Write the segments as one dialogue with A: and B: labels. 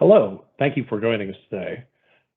A: Hello, thank you for joining us today.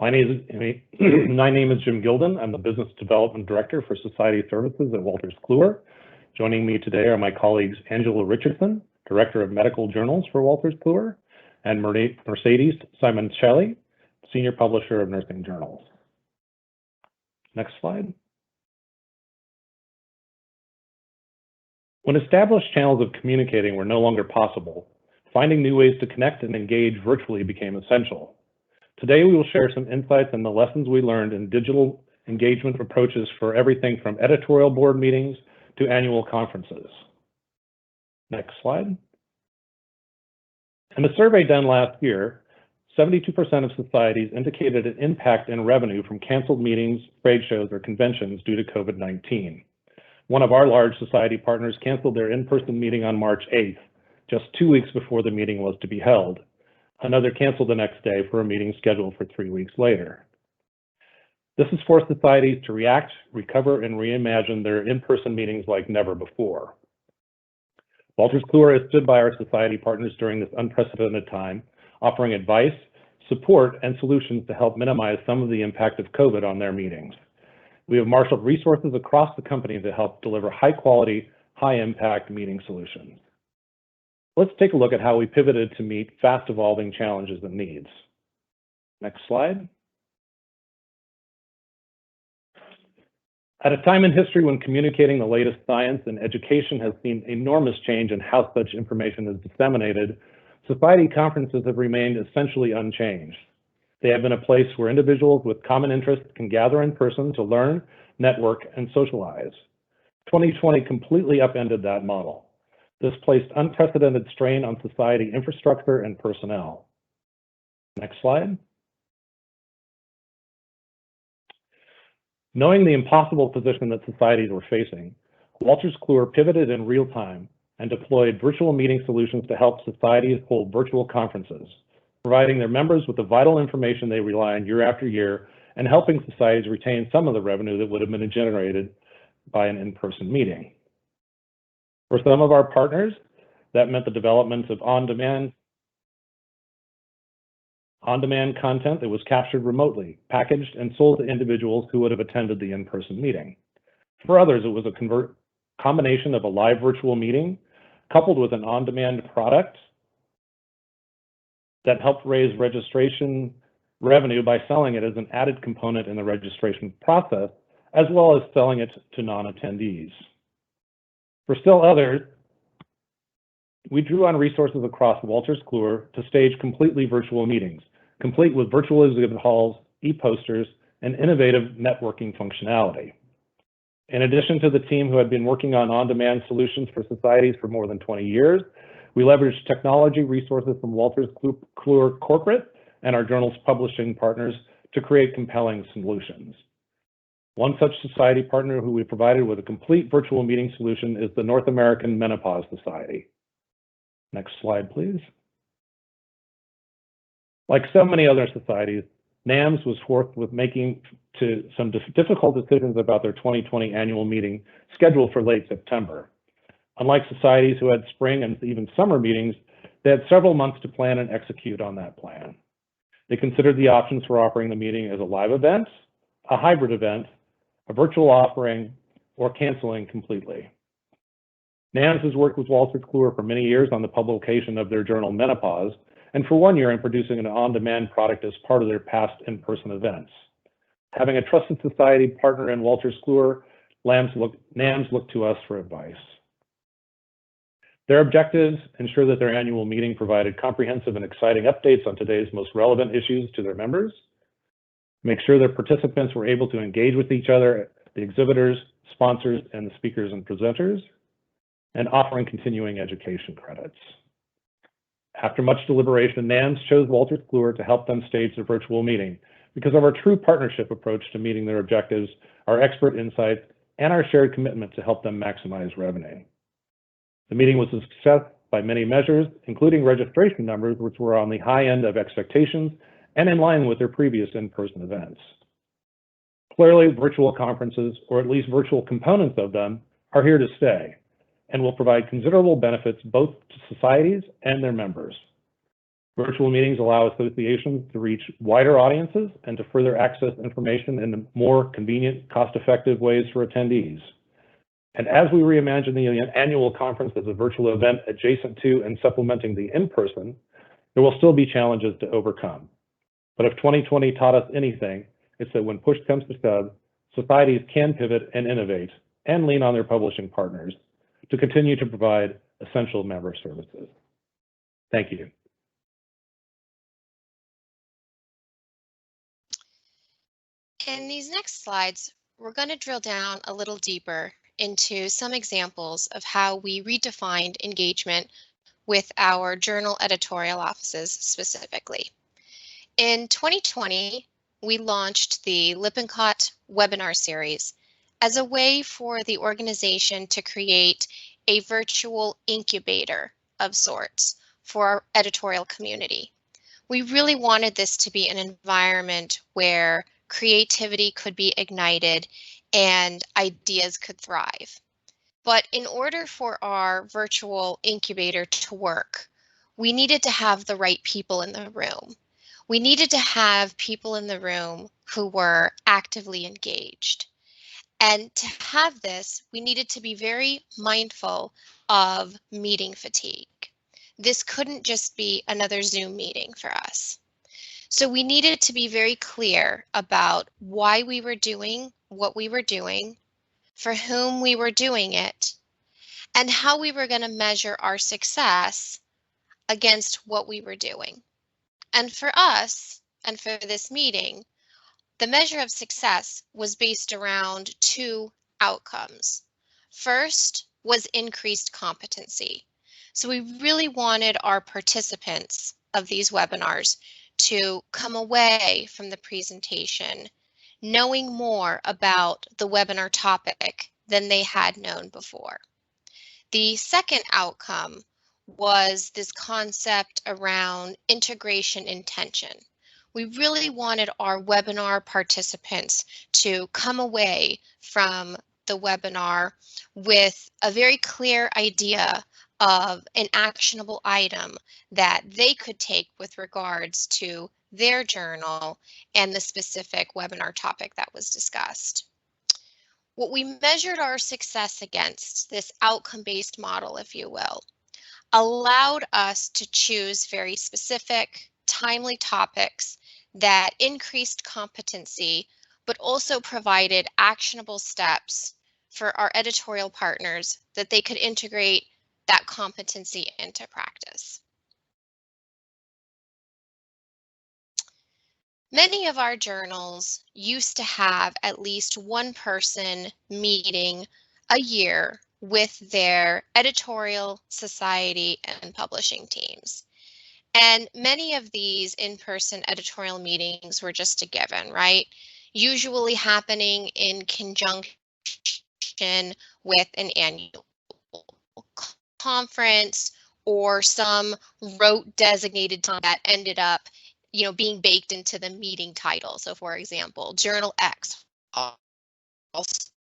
A: My name is Jim Gilden. I'm the Business Development Director for Society Services at Wolters Kluwer. Joining me today are my colleagues Angela Richardson, Director of Medical Journals for Wolters Kluwer, and Mercedes Simoncelli, Senior Publisher of Nursing Journals. Next slide. When established channels of communicating were no longer possible, finding new ways to connect and engage virtually became essential. Today, we will share some insights on the lessons we learned in digital engagement approaches for everything from editorial board meetings to annual conferences. Next slide. In a survey done last year, 72% of societies indicated an impact in revenue from canceled meetings, trade shows, or conventions due to COVID-19. One of our large society partners canceled their in-person meeting on March 8th, just 2 weeks before the meeting was to be held. Another canceled the next day for a meeting scheduled for 3 weeks later. This has forced societies to react, recover, and reimagine their in-person meetings like never before. Wolters Kluwer has stood by our society partners during this unprecedented time, offering advice, support, and solutions to help minimize some of the impact of COVID on their meetings. We have marshaled resources across the company to help deliver high-quality, high-impact meeting solutions. Let's take a look at how we pivoted to meet fast-evolving challenges and needs. Next slide. At a time in history when communicating the latest science and education has seen enormous change in how such information is disseminated, society conferences have remained essentially unchanged. They have been a place where individuals with common interests can gather in person to learn, network, and socialize. 2020 completely upended that model. This placed unprecedented strain on society infrastructure and personnel. Next slide. Knowing the impossible position that societies were facing, Wolters Kluwer pivoted in real time and deployed virtual meeting solutions to help societies hold virtual conferences, providing their members with the vital information they rely on year after year and helping societies retain some of the revenue that would have been generated by an in-person meeting. For some of our partners, that meant the development of on-demand content that was captured remotely, packaged, and sold to individuals who would have attended the in-person meeting. For others, it was a combination of a live virtual meeting coupled with an on-demand product that helped raise registration revenue by selling it as an added component in the registration process, as well as selling it to non-attendees. For still others, we drew on resources across Wolters Kluwer to stage completely virtual meetings, complete with virtual exhibit halls, e-posters, and innovative networking functionality. In addition to the team who had been working on on-demand solutions for societies for more than 20 years, we leveraged technology resources from Wolters Kluwer Corporate and our journal's publishing partners to create compelling solutions. One such society partner who we provided with a complete virtual meeting solution is the North American Menopause Society. Next slide, please. Like so many other societies, NAMS was forced with making some difficult decisions about their 2020 annual meeting scheduled for late September. Unlike societies who had spring and even summer meetings, they had several months to plan and execute on that plan. They considered the options for offering the meeting as a live event, a hybrid event, a virtual offering, or canceling completely. NAMS has worked with Wolters Kluwer for many years on the publication of their journal Menopause, and for 1 year in producing an on-demand product as part of their past in-person events. Having a trusted society partner in Wolters Kluwer, NAMS looked to us for advice. Their objectives ensure that their annual meeting provided comprehensive and exciting updates on today's most relevant issues to their members, make sure their participants were able to engage with each other, the exhibitors, sponsors, and the speakers and presenters, and offering continuing education credits. After much deliberation, NAMS chose Wolters Kluwer to help them stage their virtual meeting because of our true partnership approach to meeting their objectives, our expert insights, and our shared commitment to help them maximize revenue. The meeting was a success by many measures, including registration numbers, which were on the high end of expectations and in line with their previous in-person events. Clearly, virtual conferences, or at least virtual components of them, are here to stay and will provide considerable benefits both to societies and their members. Virtual meetings allow associations to reach wider audiences and to further access information in more convenient, cost-effective ways for attendees. And as we reimagine the annual conference as a virtual event adjacent to and supplementing the in-person, there will still be challenges to overcome. But if 2020 taught us anything, it's that when push comes to shove, societies can pivot and innovate and lean on their publishing partners to continue to provide essential member services. Thank you.
B: In these next slides, we're going to drill down a little deeper into some examples of how we redefined engagement with our journal editorial offices specifically. In 2020, we launched the Lippincott webinar series as a way for the organization to create a virtual incubator of sorts for our editorial community. We really wanted this to be an environment where creativity could be ignited and ideas could thrive. But in order for our virtual incubator to work, we needed to have the right people in the room. We needed to have people in the room who were actively engaged. And to have this, we needed to be very mindful of meeting fatigue. This couldn't just be another Zoom meeting for us. So we needed to be very clear about why we were doing what we were doing, for whom we were doing it, and how we were going to measure our success against what we were doing. And for us, and for this meeting, the measure of success was based around two outcomes. First was increased competency. So we really wanted our participants of these webinars to come away from the presentation knowing more about the webinar topic than they had known before. The second outcome was this concept around integration intention. We really wanted our webinar participants to come away from the webinar with a very clear idea of an actionable item that they could take with regards to their journal and the specific webinar topic that was discussed. What we measured our success against, this outcome-based model, if you will, allowed us to choose very specific, timely topics that increased competency, but also provided actionable steps for our editorial partners that they could integrate that competency into practice. Many of our journals used to have at least one person meeting a year with their editorial, society, and publishing teams. And many of these in-person editorial meetings were just a given, right? Usually happening in conjunction with an annual conference or some rote designated time that ended up, being baked into the meeting title. So for example, Journal X,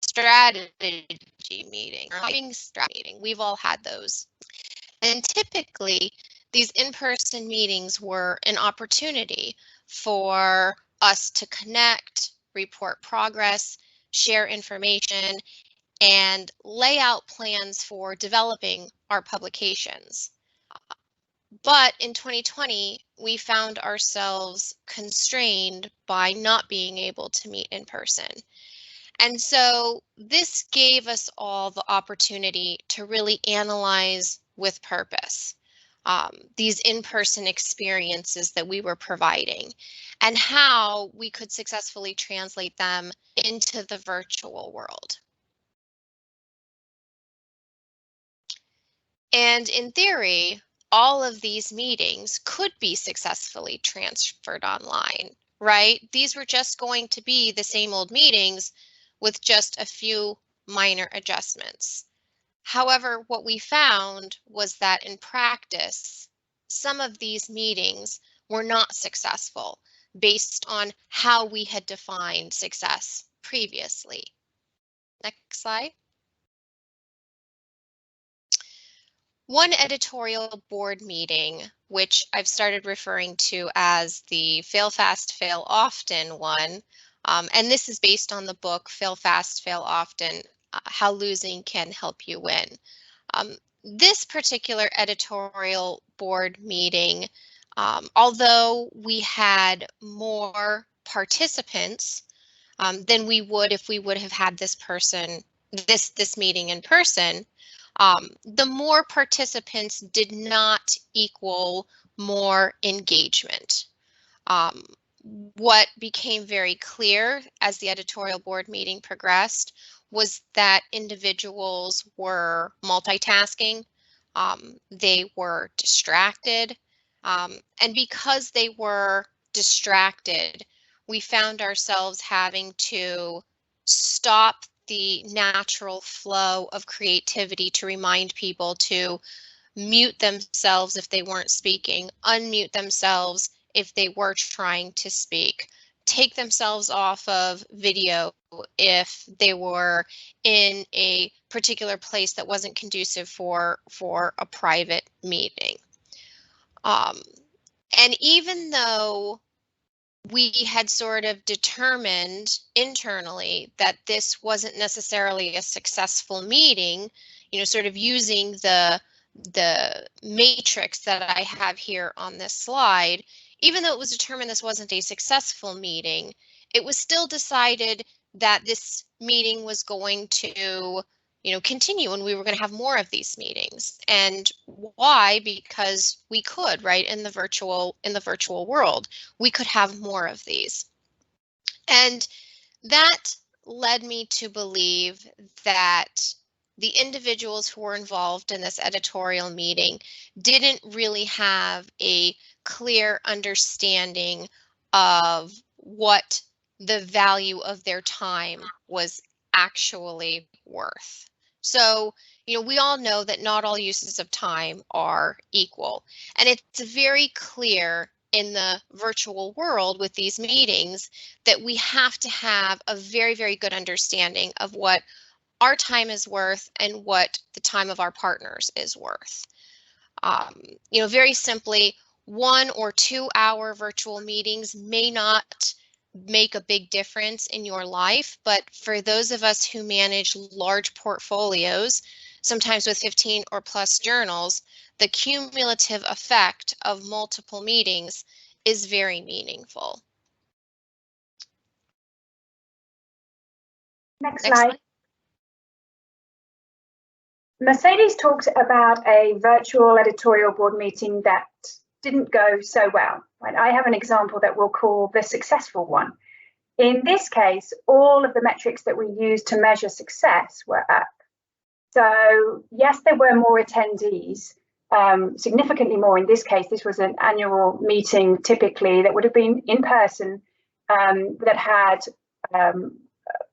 B: strategy meeting, meeting. We've all had those. And typically, these in-person meetings were an opportunity for us to connect, report progress, share information, and lay out plans for developing our publications. But in 2020, we found ourselves constrained by not being able to meet in person. And so this gave us all the opportunity to really analyze with purpose these in-person experiences that we were providing and how we could successfully translate them into the virtual world. And in theory, all of these meetings could be successfully transferred online, right? These were just going to be the same old meetings with just a few minor adjustments. However, what we found was that in practice, some of these meetings were not successful based on how we had defined success previously. Next slide. One editorial board meeting, which I've started referring to as the fail fast, fail often one, and this is based on the book Fail Fast, Fail Often, How Losing Can Help You Win. This particular editorial board meeting, although we had more participants than we would if we would have had this meeting in person, the more participants did not equal more engagement. What became very clear as the editorial board meeting progressed was that individuals were multitasking, they were distracted, and because they were distracted, we found ourselves having to stop the natural flow of creativity to remind people to mute themselves if they weren't speaking, unmute themselves if they were trying to speak, take themselves off of video if they were in a particular place that wasn't conducive for a private meeting. And even though we had sort of determined internally that this wasn't necessarily a successful meeting, you know, sort of using the matrix that I have here on this slide, even though it was determined this wasn't a successful meeting, it was still decided that this meeting was going to, you know, continue and we were going to have more of these meetings. And why? Because we could, right, in the virtual world, we could have more of these. And that led me to believe that the individuals who were involved in this editorial meeting didn't really have a clear understanding of what the value of their time was actually worth. So, you know, we all know that not all uses of time are equal, and it's very clear in the virtual world with these meetings that we have to have a very, very good understanding of what our time is worth and what the time of our partners is worth. You know, very simply, 1 or 2 hour virtual meetings may not make a big difference in your life, but for those of us who manage large portfolios, sometimes with 15 or plus journals, the cumulative effect of multiple meetings is very meaningful.
C: Next slide. Mercedes talks about a virtual editorial board meeting that didn't go so well. Right? I have an example that we'll call the successful one. In this case, all of the metrics that we used to measure success were up. So yes, there were more attendees, significantly more in this case. This was an annual meeting typically that would have been in person, that had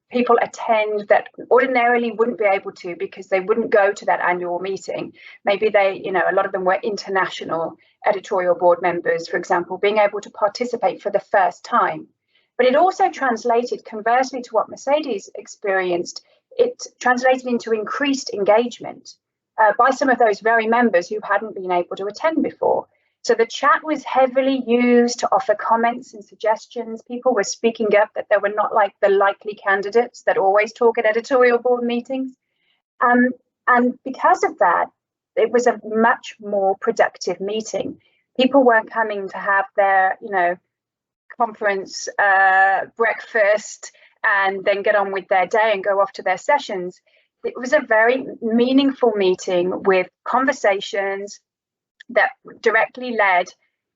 C: people attend that ordinarily wouldn't be able to because they wouldn't go to that annual meeting. Maybe they, you know, a lot of them were international editorial board members, for example, being able to participate for the first time. But it also translated, conversely to what Mercedes experienced, it translated into increased engagement by some of those very members who hadn't been able to attend before. So the chat was heavily used to offer comments and suggestions. People were speaking up that they were not like the likely candidates that always talk at editorial board meetings. And because of that, it was a much more productive meeting. People weren't coming to have their, you know, conference breakfast and then get on with their day and go off to their sessions. It was a very meaningful meeting with conversations that directly led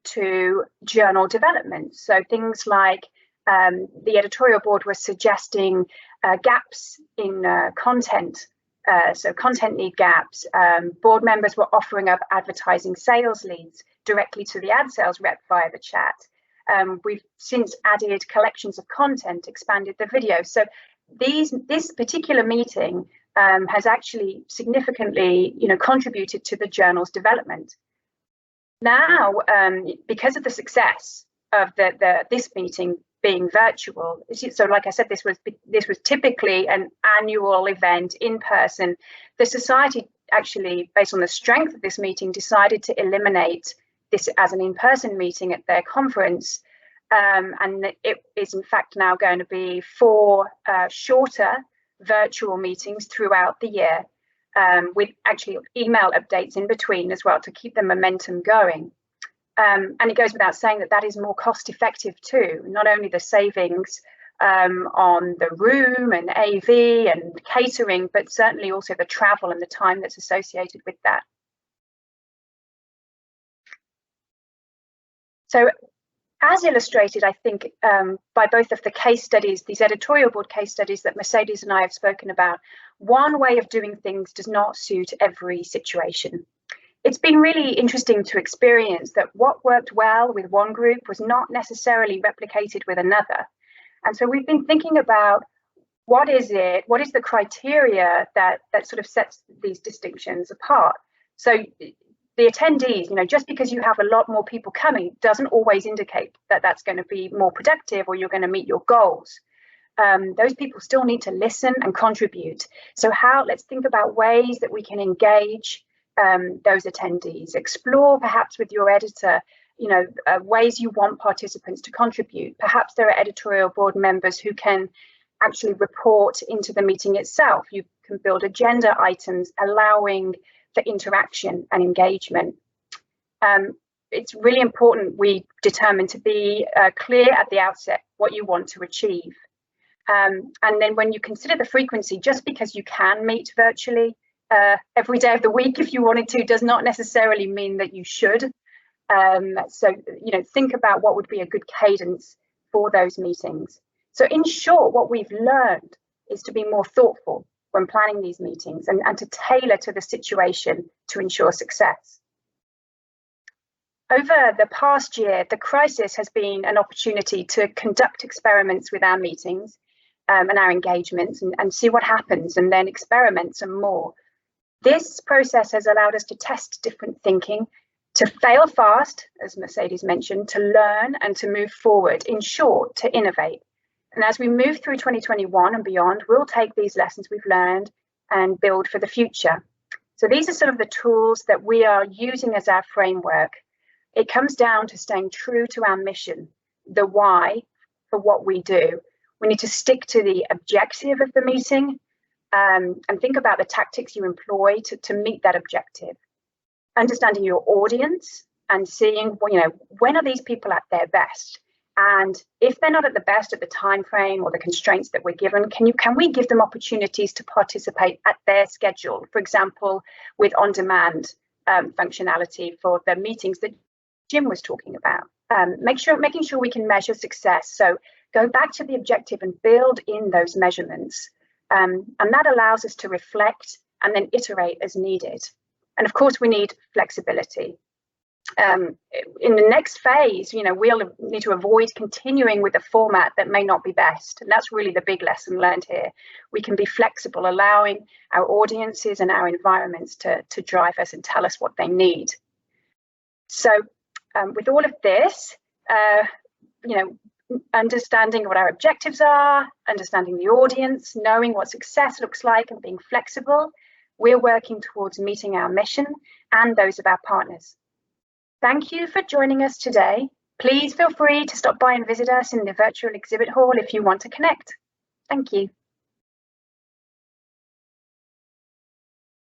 C: to journal development. So things like the editorial board was suggesting gaps in content. So content need gaps. Board members were offering up advertising sales leads directly to the ad sales rep via the chat. We've since added collections of content, expanded the video. So this particular meeting has actually significantly, you know, contributed to the journal's development. Now, because of the success of this meeting being virtual, so like I said, this was typically an annual event in person. The society actually, based on the strength of this meeting, decided to eliminate this as an in-person meeting at their conference. And it is in fact now going to be 4 shorter virtual meetings throughout the year, with actually email updates in between as well to keep the momentum going. And it goes without saying that that is more cost effective too, not only the savings on the room and AV and catering, but certainly also the travel and the time that's associated with that. So as illustrated, I think, by both of the case studies, these editorial board case studies that Mercedes and I have spoken about, one way of doing things does not suit every situation. It's been really interesting to experience that what worked well with one group was not necessarily replicated with another. And so we've been thinking about what is the criteria that sort of sets these distinctions apart. So the attendees, just because you have a lot more people coming doesn't always indicate that that's going to be more productive or you're going to meet your goals. Those people still need to listen and contribute. So let's think about ways that we can engage those attendees. Explore perhaps with your editor, ways you want participants to contribute. Perhaps there are editorial board members who can actually report into the meeting itself. You can build agenda items allowing for interaction and engagement. It's really important we determine to be clear at the outset what you want to achieve. And then when you consider the frequency, just because you can meet virtually every day of the week if you wanted to, does not necessarily mean that you should. So, think about what would be a good cadence for those meetings. So in short, what we've learned is to be more thoughtful when planning these meetings and to tailor to the situation to ensure success. Over the past year, the crisis has been an opportunity to conduct experiments with our meetings and our engagements and see what happens, and then experiment some more. This process has allowed us to test different thinking, to fail fast, as Mercedes mentioned, to learn and to move forward, in short, to innovate. And as we move through 2021 and beyond, we'll take these lessons we've learned and build for the future. So these are some of the tools that we are using as our framework. It comes down to staying true to our mission, the why for what we do. We need to stick to the objective of the meeting and think about the tactics you employ to meet that objective. Understanding your audience and seeing, when are these people at their best? And if they're not at the best at the time frame or the constraints that we're given, can we give them opportunities to participate at their schedule? For example, with on-demand functionality for the meetings that Jim was talking about. Making sure we can measure success. So go back to the objective and build in those measurements. And that allows us to reflect and then iterate as needed. And of course, we need flexibility. In the next phase, we'll need to avoid continuing with a format that may not be best. And that's really the big lesson learned here. We can be flexible, allowing our audiences and our environments to drive us and tell us what they need. So with all of this, understanding what our objectives are, understanding the audience, knowing what success looks like and being flexible, we're working towards meeting our mission and those of our partners. Thank you for joining us today. Please feel free to stop by and visit us in the virtual exhibit hall if you want to connect. Thank you.